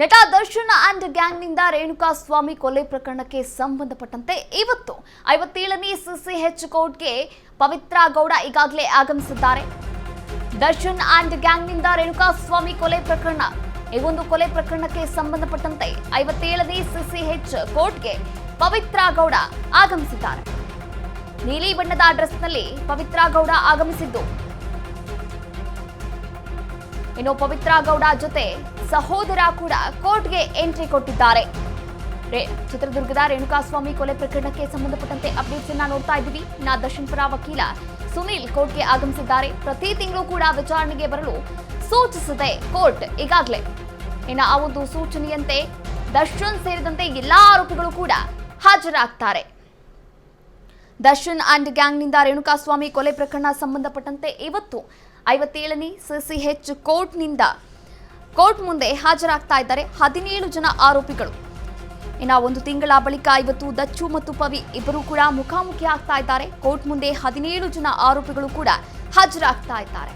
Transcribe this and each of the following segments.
ನಟ ದರ್ಶನ್ ಅಂಡ್ ಗ್ಯಾಂಗ್ನಿಂದ ರೇಣುಕಾಸ್ವಾಮಿ ಕೊಲೆ ಪ್ರಕರಣಕ್ಕೆ ಸಂಬಂಧಪಟ್ಟಂತೆ ಇವತ್ತು 57ನೇ ಸಿಸಿಎಚ್ ಕೋರ್ಟ್ಗೆ ಪವಿತ್ರ ಗೌಡ ಈಗಾಗಲೇ ಆಗಮಿಸಿದ್ದಾರೆ. ದರ್ಶನ್ ಅಂಡ್ ಗ್ಯಾಂಗ್ನಿಂದ ರೇಣುಕಾಸ್ವಾಮಿ ಕೊಲೆ ಪ್ರಕರಣ ಈ ಒಂದು ಕೊಲೆ ಪ್ರಕರಣಕ್ಕೆ ಸಂಬಂಧಪಟ್ಟಂತೆ 57ನೇ ಸಿಸಿಎಚ್ ಕೋರ್ಟ್ಗೆ ಪವಿತ್ರ ಗೌಡ ಆಗಮಿಸಿದ್ದಾರೆ. ನೀಲಿ ಬಣ್ಣದ ಡ್ರೆಸ್ನಲ್ಲಿ ಪವಿತ್ರ ಗೌಡ ಆಗಮಿಸಿದ್ದು, ಇನ್ನು ಪವಿತ್ರ ಗೌಡ ಜೊತೆ ಸಹೋದರ ಕೂಡ ಕೋರ್ಟ್ಗೆ ಎಂಟ್ರಿ ಕೊಟ್ಟಿದ್ದಾರೆ. ಚಿತ್ರದುರ್ಗದ ರೇಣುಕಾಸ್ವಾಮಿ ಕೊಲೆ ಪ್ರಕರಣಕ್ಕೆ ಸಂಬಂಧಪಟ್ಟಂತೆ ಅಪ್ಡೇಟ್ಸ್ ಅನ್ನ ನೋಡ್ತಾ ಇದ್ದೀವಿ. ದರ್ಶನ್ ಪರ ವಕೀಲ ಸುನೀಲ್ ಕೋರ್ಟ್ಗೆ ಆಗಮಿಸಿದ್ದಾರೆ. ಪ್ರತಿ ತಿಂಗಳು ಕೂಡ ವಿಚಾರಣೆಗೆ ಬರಲು ಸೂಚಿಸಿದೆ ಕೋರ್ಟ್ ಈಗಾಗಲೇ. ಇನ್ನು ಆ ಒಂದು ಸೂಚನೆಯಂತೆ ದರ್ಶನ್ ಸೇರಿದಂತೆ ಎಲ್ಲಾ ಆರೋಪಿಗಳು ಕೂಡ ಹಾಜರಾಗ್ತಾರೆ. ದರ್ಶನ್ ಅಂಡ್ ಗ್ಯಾಂಗ್ನಿಂದ ರೇಣುಕಾಸ್ವಾಮಿ ಕೊಲೆ ಪ್ರಕರಣ ಸಂಬಂಧಪಟ್ಟಂತೆ ಇವತ್ತು 57ನೇ ಸಿಸಿಎಚ್ ಕೋರ್ಟ್ ಮುಂದೆ ಹಾಜರಾಗ್ತಾ ಇದ್ದಾರೆ 17 ಜನ ಆರೋಪಿಗಳು. ಇನ್ನು ಒಂದು ತಿಂಗಳ ಬಳಿಕ ಇವತ್ತು ದಚ್ಚು ಮತ್ತು ಪವಿ ಇಬ್ಬರು ಕೂಡ ಮುಖಾಮುಖಿ ಆಗ್ತಾ ಇದ್ದಾರೆ. ಕೋರ್ಟ್ ಮುಂದೆ 17 ಜನ ಆರೋಪಿಗಳು ಕೂಡ ಹಾಜರಾಗ್ತಾ ಇದ್ದಾರೆ.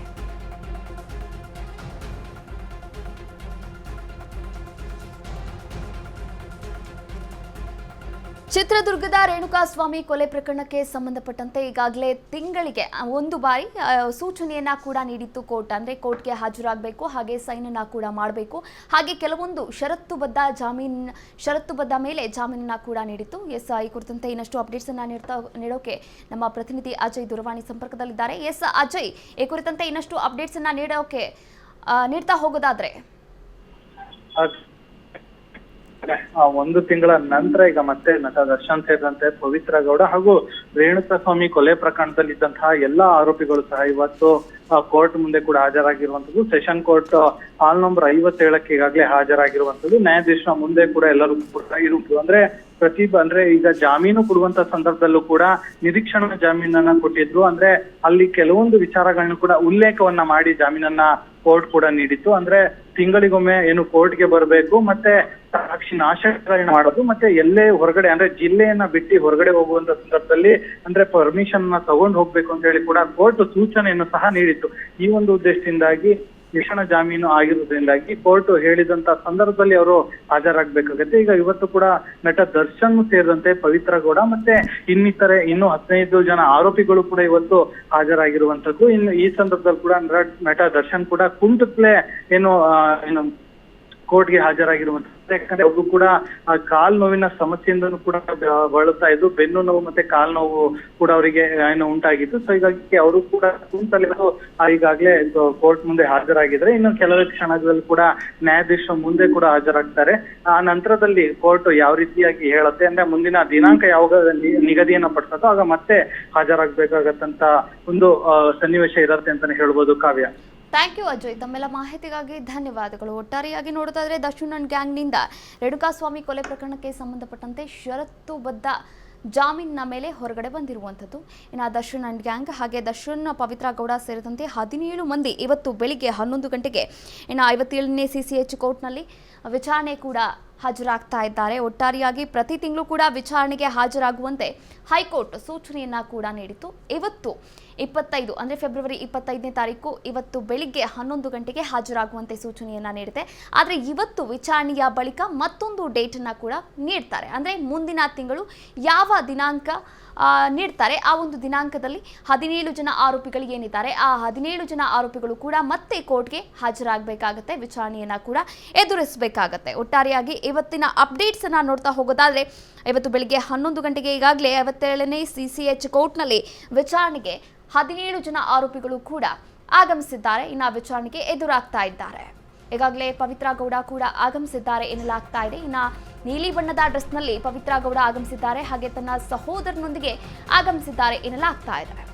ಚಿತ್ರದುರ್ಗದ ರೇಣುಕಾಸ್ವಾಮಿ ಕೊಲೆ ಪ್ರಕರಣಕ್ಕೆ ಸಂಬಂಧಪಟ್ಟಂತೆ ಈಗಾಗಲೇ ತಿಂಗಳಿಗೆ ಒಂದು ಬಾರಿ ಸೂಚನೆಯನ್ನ ಕೂಡ ನೀಡಿತ್ತು ಕೋರ್ಟ್. ಅಂದ್ರೆ ಕೋರ್ಟ್ಗೆ ಹಾಜರಾಗಬೇಕು, ಹಾಗೆ ಸೈನ್ ಅನ್ನ ಕೂಡ ಮಾಡಬೇಕು, ಹಾಗೆ ಕೆಲವೊಂದು ಷರತ್ತುಬದ್ಧ ಮೇಲೆ ಜಾಮೀನನ್ನ ಕೂಡ ನೀಡಿತ್ತು. ಈ ಕುರಿತಂತೆ ಇನ್ನಷ್ಟು ಅಪ್ಡೇಟ್ಸ್ ಅನ್ನ ನೀಡೋಕೆ ನಮ್ಮ ಪ್ರತಿನಿಧಿ ಅಜಯ್ ದೂರವಾಣಿ ಸಂಪರ್ಕದಲ್ಲಿದ್ದಾರೆ. ಅಜಯ್, ಈ ಕುರಿತಂತೆ ಇನ್ನಷ್ಟು ಅಪ್ಡೇಟ್ಸ್ ಅನ್ನ ನೀಡ್ತಾ ಹೋಗೋದಾದ್ರೆ ಒಂದು ತಿಂಗಳ ನಂತರ ಈಗ ಮತ್ತೆ ನಟ ದರ್ಶನ್ ಸೇರಿದಂತೆ ಪವಿತ್ರ ಗೌಡ ಹಾಗೂ ರೇಣುಕಾಸ್ವಾಮಿ ಕೊಲೆ ಪ್ರಕರಣದಲ್ಲಿದ್ದಂತಹ ಎಲ್ಲಾ ಆರೋಪಿಗಳು ಸಹ ಇವತ್ತು ಕೋರ್ಟ್ ಮುಂದೆ ಕೂಡ ಹಾಜರಾಗಿರುವಂತದ್ದು. ಸೆಷನ್ ಕೋರ್ಟ್ ಹಾಲ್ ನಂಬರ್ 57ಕ್ಕೆ ಈಗಾಗಲೇ ಹಾಜರಾಗಿರುವಂತದ್ದು. ನ್ಯಾಯಾಧೀಶನ ಮುಂದೆ ಕೂಡ ಎಲ್ಲರೂ ಕೂಡ ಇರುವುದು ಅಂದ್ರೆ ಈಗ ಜಾಮೀನು ಕೊಡುವಂತ ಸಂದರ್ಭದಲ್ಲೂ ಕೂಡ ನಿರೀಕ್ಷಣಾ ಜಾಮೀನನ್ನ ಕೊಟ್ಟಿದ್ರು. ಅಂದ್ರೆ ಅಲ್ಲಿ ಕೆಲವೊಂದು ವಿಚಾರಗಳನ್ನ ಕೂಡ ಉಲ್ಲೇಖವನ್ನ ಮಾಡಿ ಜಾಮೀನನ್ನ ಕೋರ್ಟ್ ಕೂಡ ನೀಡಿತ್ತು. ಅಂದ್ರೆ ತಿಂಗಳಿಗೊಮ್ಮೆ ಏನು ಕೋರ್ಟ್ಗೆ ಬರಬೇಕು, ಮತ್ತೆ ಸಾಕ್ಷಿ ನಾಶಗಳನ್ನ ಮಾಡೋದು, ಮತ್ತೆ ಎಲ್ಲೇ ಹೊರಗಡೆ ಅಂದ್ರೆ ಜಿಲ್ಲೆಯನ್ನ ಬಿಟ್ಟು ಹೊರಗಡೆ ಹೋಗುವಂತ ಸಂದರ್ಭದಲ್ಲಿ ಅಂದ್ರೆ ಪರ್ಮಿಷನ್ ನ ತಗೊಂಡು ಹೋಗ್ಬೇಕು ಅಂತ ಹೇಳಿ ಕೂಡ ಕೋರ್ಟ್ ಸೂಚನೆಯನ್ನು ಸಹ ನೀಡಿತ್ತು. ಈ ಒಂದು ಉದ್ದೇಶದಿಂದಾಗಿ ನಿರೀಕ್ಷಣಾ ಜಾಮೀನು ಆಗಿರೋದ್ರಿಂದಾಗಿ ಕೋರ್ಟ್ ಹೇಳಿದಂತ ಸಂದರ್ಭದಲ್ಲಿ ಅವರು ಹಾಜರಾಗಬೇಕಾಗತ್ತೆ. ಈಗ ಇವತ್ತು ಕೂಡ ನಟ ದರ್ಶನ್ ಸೇರಿದಂತೆ ಪವಿತ್ರ ಗೌಡ ಮತ್ತೆ ಇನ್ನು 15 ಜನ ಆರೋಪಿಗಳು ಕೂಡ ಇವತ್ತು ಹಾಜರಾಗಿರುವಂತದ್ದು. ಇನ್ನು ಈ ಸಂದರ್ಭದಲ್ಲಿ ಕೂಡ ನಟ ದರ್ಶನ್ ಕೂಡ ಕುಂಟುತ್ತಲೇ ಏನು ಕೋರ್ಟ್ಗೆ ಹಾಜರಾಗಿರುವಂತದ್ದು. ಯಾಕಂದ್ರೆ ಅವ್ರಿಗೂ ಕೂಡ ಕಾಲ್ ನೋವಿನ ಸಮಸ್ಯೆಯಿಂದನೂ ಕೂಡ ಬಳಲ್ತಾ ಇದ್ದು, ಬೆನ್ನು ನೋವು ಮತ್ತೆ ಕಾಲ್ ನೋವು ಕೂಡ ಅವರಿಗೆ ಏನು ಉಂಟಾಗಿತ್ತು. ಸೊ ಹೀಗಾಗಿ ಅವರು ಕೂಡ ಕುಂತಲ್ಲಿ ಈಗಾಗಲೇ ಕೋರ್ಟ್ ಮುಂದೆ ಹಾಜರಾಗಿದ್ರೆ ಇನ್ನು ಕೆಲವೇ ಕ್ಷಣಗಳಲ್ಲಿ ಕೂಡ ನ್ಯಾಯಾಧೀಶರ ಮುಂದೆ ಕೂಡ ಹಾಜರಾಗ್ತಾರೆ. ಆ ನಂತರದಲ್ಲಿ ಕೋರ್ಟ್ ಯಾವ ರೀತಿಯಾಗಿ ಹೇಳುತ್ತೆ ಅಂದ್ರೆ ಮುಂದಿನ ದಿನಾಂಕ ಯಾವಾಗ ನಿಗದಿಯನ್ನ ಪಡಿಸೋದು ಆಗ ಮತ್ತೆ ಹಾಜರಾಗಬೇಕಾಗತ್ತಂತ ಒಂದು ಸನ್ನಿವೇಶ ಇರತ್ತೆ ಅಂತಾನೆ ಹೇಳ್ಬೋದು. ಕಾವ್ಯ, ಥ್ಯಾಂಕ್ ಯು ಅಜಯ್, ತಮ್ಮೆಲ್ಲ ಮಾಹಿತಿಗಾಗಿ ಧನ್ಯವಾದಗಳು. ಒಟ್ಟಾರೆಯಾಗಿ ನೋಡೋದಾದ್ರೆ ದರ್ಶನ್ ಅಂಡ್ ಗ್ಯಾಂಗ್ನಿಂದ ರೇಣುಕಾಸ್ವಾಮಿ ಕೊಲೆ ಪ್ರಕರಣಕ್ಕೆ ಸಂಬಂಧಪಟ್ಟಂತೆ ಷರತ್ತುಬದ್ಧ ಜಾಮೀನಿನ ಮೇಲೆ ಹೊರಗಡೆ ಬಂದಿರುವಂಥದ್ದು. ಇನ್ನು ದರ್ಶನ್ ಅಂಡ್ ಗ್ಯಾಂಗ್ ಹಾಗೆ ದರ್ಶನ್ ಪವಿತ್ರ ಗೌಡ ಸೇರಿದಂತೆ 17 ಮಂದಿ ಇವತ್ತು ಬೆಳಿಗ್ಗೆ 11 ಗಂಟೆಗೆ ಇನ್ನು 57ನೇ ಸಿಸಿಎಚ್ ಕೋರ್ಟ್ನಲ್ಲಿ ವಿಚಾರಣೆ ಕೂಡ ಹಾಜರಾಗ್ತಾ ಇದ್ದಾರೆ. ಒಟ್ಟಾರೆಯಾಗಿ ಪ್ರತಿ ತಿಂಗಳು ಕೂಡ ವಿಚಾರಣೆಗೆ ಹಾಜರಾಗುವಂತೆ ಹೈಕೋರ್ಟ್ ಸೂಚನೆಯನ್ನ ಕೂಡ ನೀಡಿತ್ತು. ಇವತ್ತು 25 ಅಂದರೆ ಫೆಬ್ರವರಿ 25ನೇ ತಾರೀಕು ಇವತ್ತು ಬೆಳಿಗ್ಗೆ 11 ಗಂಟೆಗೆ ಹಾಜರಾಗುವಂತೆ ಸೂಚನೆಯನ್ನ ನೀಡಿದೆ. ಆದರೆ ಇವತ್ತು ವಿಚಾರಣೆಯ ಬಳಿಕ ಮತ್ತೊಂದು ಡೇಟನ್ನು ಕೂಡ ನೀಡ್ತಾರೆ. ಅಂದರೆ ಮುಂದಿನ ತಿಂಗಳು ಯಾವ ದಿನಾಂಕ ನೀಡ್ತಾರೆ ಆ ಒಂದು ದಿನಾಂಕದಲ್ಲಿ 17 ಜನ ಆರೋಪಿಗಳು ಏನಿದ್ದಾರೆ ಆ 17 ಜನ ಆರೋಪಿಗಳು ಕೂಡ ಮತ್ತೆ ಕೋರ್ಟ್ಗೆ ಹಾಜರಾಗಬೇಕಾಗತ್ತೆ, ವಿಚಾರಣೆಯನ್ನ ಕೂಡ ಎದುರಿಸಬೇಕಾಗತ್ತೆ. ಒಟ್ಟಾರೆಯಾಗಿ ಇವತ್ತಿನ ಅಪ್ಡೇಟ್ಸ್ ಅನ್ನ ನೋಡ್ತಾ ಹೋಗೋದಾದ್ರೆ ಇವತ್ತು ಬೆಳಿಗ್ಗೆ 11 ಗಂಟೆಗೆ ಈಗಾಗಲೇ 57ನೇ ಸಿಸಿಎಚ್ ಕೋರ್ಟ್ನಲ್ಲಿ ವಿಚಾರಣೆಗೆ 17 ಜನ ಆರೋಪಿಗಳು ಕೂಡ ಆಗಮಿಸಿದ್ದಾರೆ. ಇನ್ನು ವಿಚಾರಣೆಗೆ ಎದುರಾಗ್ತಾ ಇದ್ದಾರೆ. ಈಗಾಗಲೇ ಪವಿತ್ರ ಗೌಡ ಕೂಡ ಆಗಮಿಸಿದ್ದಾರೆ ಎನ್ನಲಾಗ್ತಾ ಇದೆ. ಇನ್ನು ನೀಲಿ ಬಣ್ಣದ ಡ್ರೆಸ್ನಲ್ಲಿ ಪವಿತ್ರ ಗೌಡ ಆಗಮಿಸಿದ್ದಾರೆ, ಹಾಗೆ ತನ್ನ ಸಹೋದರನೊಂದಿಗೆ ಆಗಮಿಸಿದ್ದಾರೆ ಎನ್ನಲಾಗ್ತಾ ಇದೆ.